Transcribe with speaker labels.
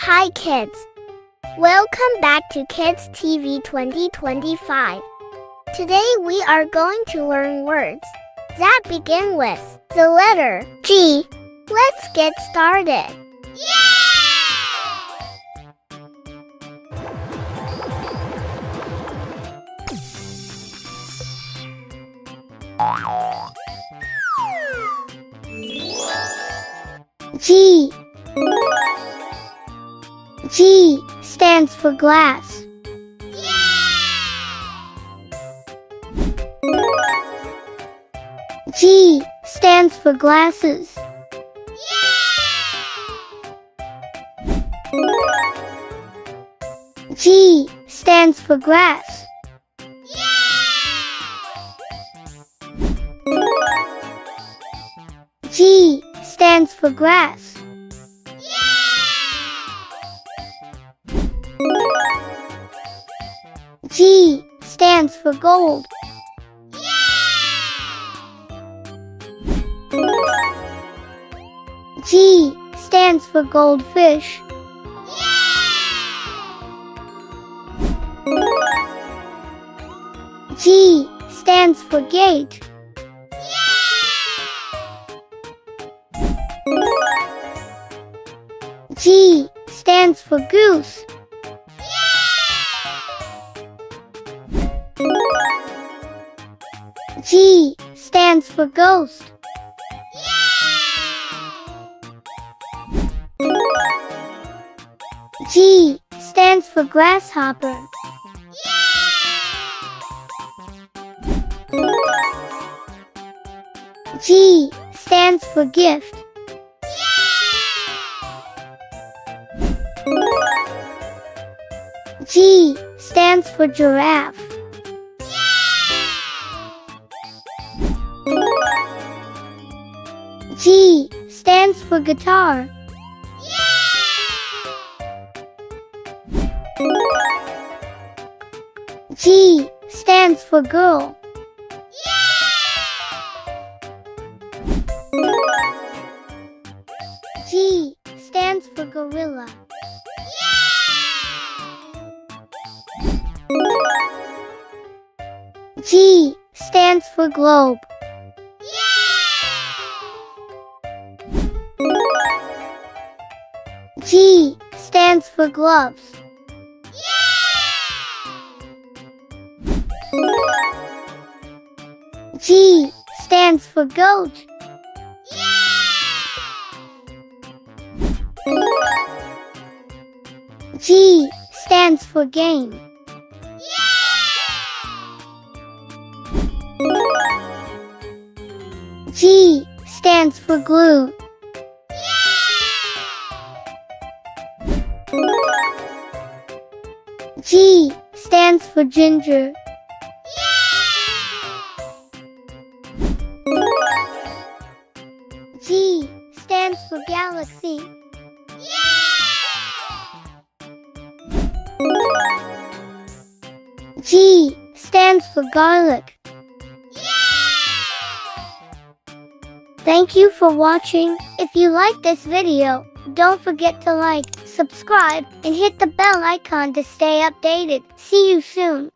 Speaker 1: Hi kids! Welcome back to Kids TV 2025. Today we are going to learn words that begin with the letter G. Let's get started. G. G stands for glass. G stands for glasses. G stands for grass. G stands for grass. G stands for gold. G stands for goldfish. G stands for gate. G stands for goose. G stands for ghost. G stands for grasshopper. G stands for gift. G stands for giraffe. G stands for guitar. G stands for girl. G stands for gorilla. G stands for globe. G stands for gloves. G stands for goat. G stands for game. G stands for glue. G stands for ginger. G stands for galaxy. G stands for garlic. Thank you for watching. If you like this video, don't forget to like, subscribe, and hit the bell icon to stay updated. See you soon.